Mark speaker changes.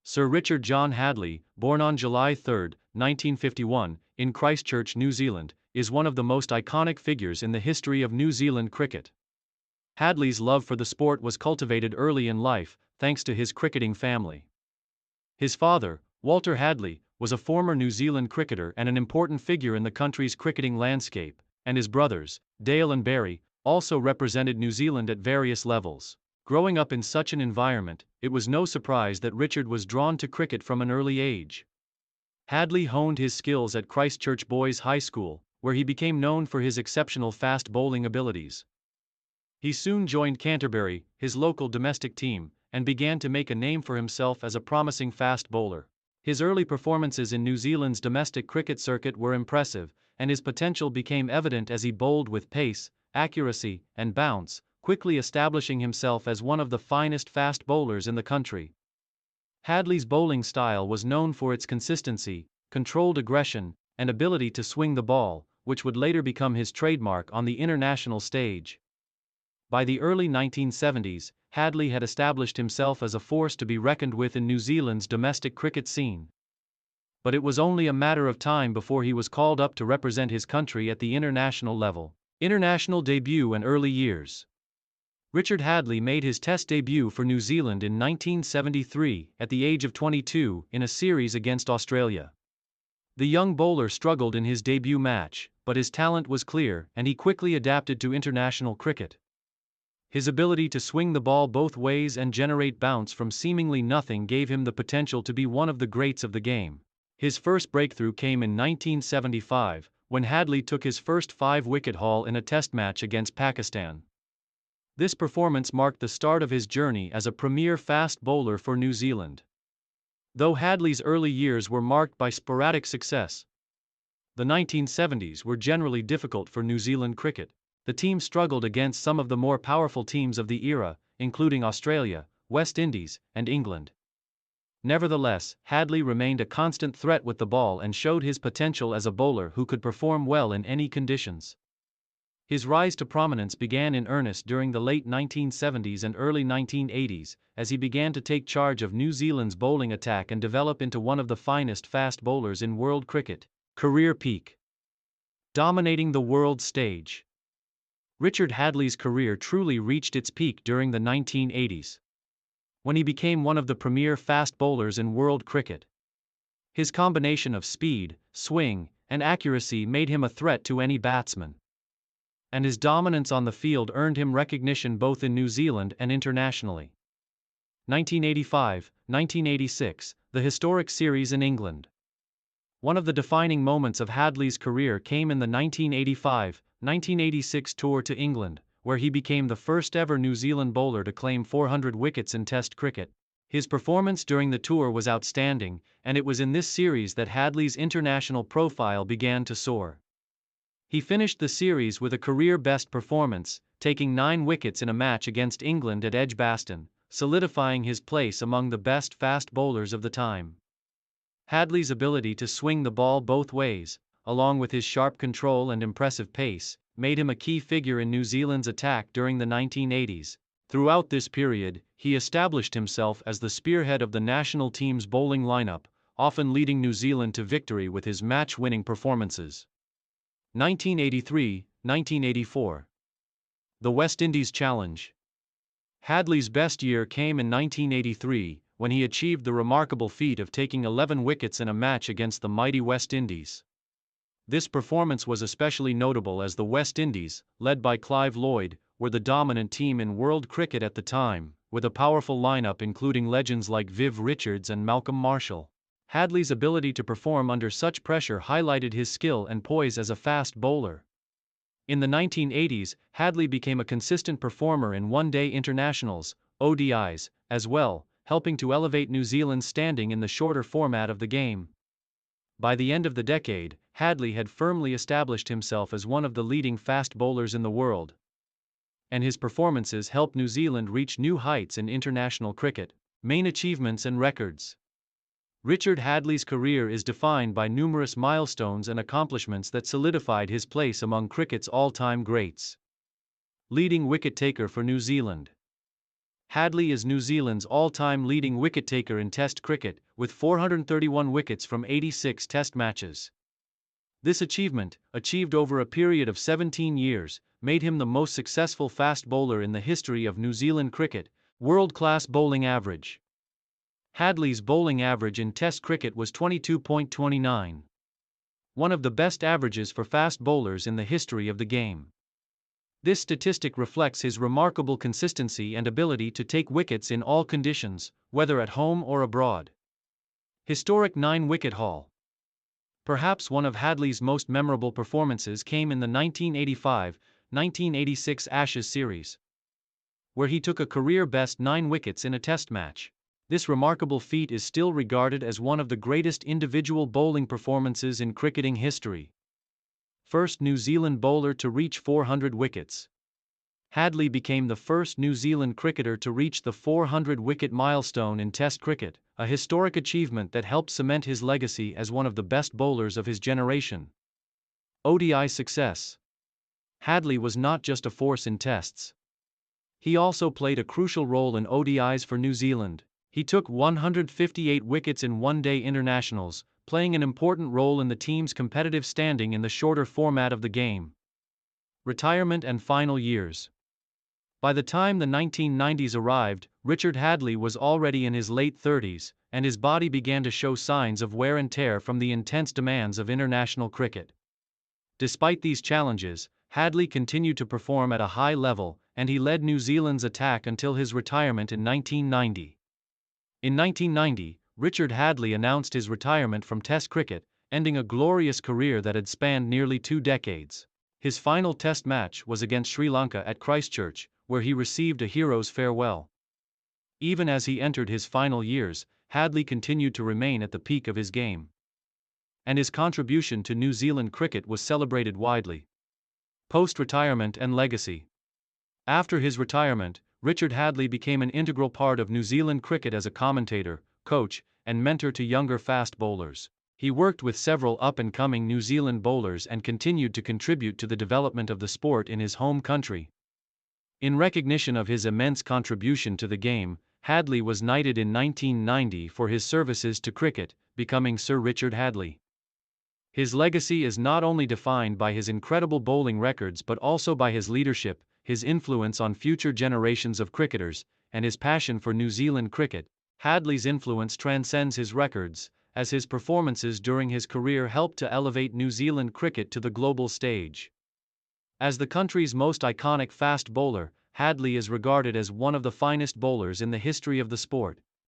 Speaker 1: Sir Richard John Hadlee, born on July 3, 1951, in Christchurch, New Zealand, is one of the most iconic figures in the history of New Zealand cricket. Hadlee's love for the sport was cultivated early in life, thanks to his cricketing family. His father, Walter Hadlee, was a former New Zealand cricketer and an important figure in the country's cricketing landscape, and his brothers, Dale and Barry, also represented New Zealand at various levels. Growing up in such an environment, it was no surprise that Richard was drawn to cricket from an early age. Hadlee honed his skills at Christchurch Boys High School, where he became known for his exceptional fast bowling abilities. He soon joined Canterbury, his local domestic team, and began to make a name for himself as a promising fast bowler. His early performances in New Zealand's domestic cricket circuit were impressive, and his potential became evident as he bowled with pace, accuracy, and bounce, quickly establishing himself as one of the finest fast bowlers in the country. Hadlee's bowling style was known for its consistency, controlled aggression, and ability to swing the ball, which would later become his trademark on the international stage. By the early 1970s, Hadlee had established himself as a force to be reckoned with in New Zealand's domestic cricket scene. But it was only a matter of time before he was called up to represent his country at the international level. International debut and early years. Richard Hadlee made his Test debut for New Zealand in 1973 at the age of 22 in a series against Australia. The young bowler struggled in his debut match, but his talent was clear and he quickly adapted to international cricket. His ability to swing the ball both ways and generate bounce from seemingly nothing gave him the potential to be one of the greats of the game. His first breakthrough came in 1975, when Hadlee took his first 5-wicket haul in a Test match against Pakistan. This performance marked the start of his journey as a premier fast bowler for New Zealand. Though Hadlee's early years were marked by sporadic success, the 1970s were generally difficult for New Zealand cricket. The team struggled against some of the more powerful teams of the era, including Australia, West Indies, and England. Nevertheless, Hadlee remained a constant threat with the ball and showed his potential as a bowler who could perform well in any conditions. His rise to prominence began in earnest during the late 1970s and early 1980s, as he began to take charge of New Zealand's bowling attack and develop into one of the finest fast bowlers in world cricket. Career peak. Dominating the world stage. Richard Hadlee's career truly reached its peak during the 1980s, when he became one of the premier fast bowlers in world cricket. His combination of speed, swing, and accuracy made him a threat to any batsman, and his dominance on the field earned him recognition both in New Zealand and internationally. 1985-1986, the historic series in England. One of the defining moments of Hadlee's career came in the 1985-1986 tour to England, where he became the first ever New Zealand bowler to claim 400 wickets in Test cricket. His performance during the tour was outstanding, and it was in this series that Hadlee's international profile began to soar. He finished the series with a career-best performance, taking 9 wickets in a match against England at Edgbaston, solidifying his place among the best fast bowlers of the time. Hadlee's ability to swing the ball both ways, along with his sharp control and impressive pace, made him a key figure in New Zealand's attack during the 1980s. Throughout this period, he established himself as the spearhead of the national team's bowling lineup, often leading New Zealand to victory with his match-winning performances. 1983-1984. The West Indies Challenge. Hadlee's best year came in 1983, when he achieved the remarkable feat of taking 11 wickets in a match against the mighty West Indies. This performance was especially notable as the West Indies, led by Clive Lloyd, were the dominant team in world cricket at the time, with a powerful lineup including legends like Viv Richards and Malcolm Marshall. Hadlee's ability to perform under such pressure highlighted his skill and poise as a fast bowler. In the 1980s, Hadlee became a consistent performer in one-day internationals, ODIs, as well, helping to elevate New Zealand's standing in the shorter format of the game. By the end of the decade, Hadlee had firmly established himself as one of the leading fast bowlers in the world, and his performances helped New Zealand reach new heights in international cricket. Main achievements and records. Richard Hadlee's career is defined by numerous milestones and accomplishments that solidified his place among cricket's all-time greats. Leading wicket-taker for New Zealand. Hadlee is New Zealand's all-time leading wicket-taker in Test cricket, with 431 wickets from 86 Test matches. This achievement, achieved over a period of 17 years, made him the most successful fast bowler in the history of New Zealand cricket. World-class bowling average. Hadlee's bowling average in Test cricket was 22.29. One of the best averages for fast bowlers in the history of the game. This statistic reflects his remarkable consistency and ability to take wickets in all conditions, whether at home or abroad. Historic 9-wicket haul. Perhaps one of Hadlee's most memorable performances came in the 1985-1986 Ashes series, where he took a career-best 9 wickets in a Test match. This remarkable feat is still regarded as one of the greatest individual bowling performances in cricketing history. First New Zealand bowler to reach 400 wickets. Hadlee became the first New Zealand cricketer to reach the 400-wicket milestone in Test cricket, a historic achievement that helped cement his legacy as one of the best bowlers of his generation. ODI success. Hadlee was not just a force in Tests. He also played a crucial role in ODIs for New Zealand. He took 158 wickets in one-day internationals, playing an important role in the team's competitive standing in the shorter format of the game. Retirement and final years. By the time the 1990s arrived, Richard Hadlee was already in his late 30s, and his body began to show signs of wear and tear from the intense demands of international cricket. Despite these challenges, Hadlee continued to perform at a high level, and he led New Zealand's attack until his retirement in 1990. In 1990, Richard Hadlee announced his retirement from Test cricket, ending a glorious career that had spanned nearly 2 decades. His final Test match was against Sri Lanka at Christchurch, where he received a hero's farewell. Even as he entered his final years, Hadlee continued to remain at the peak of his game, and his contribution to New Zealand cricket was celebrated widely. Post-retirement and legacy. After his retirement, Richard Hadlee became an integral part of New Zealand cricket as a commentator, coach, and mentor to younger fast bowlers. He worked with several up-and-coming New Zealand bowlers and continued to contribute to the development of the sport in his home country. In recognition of his immense contribution to the game, Hadlee was knighted in 1990 for his services to cricket, becoming Sir Richard Hadlee. His legacy is not only defined by his incredible bowling records but also by his leadership, his influence on future generations of cricketers, and his passion for New Zealand cricket. Hadlee's influence transcends his records, as his performances during his career helped to elevate New Zealand cricket to the global stage. As the country's most iconic fast bowler, Hadlee is regarded as one of the finest bowlers in the history of the sport.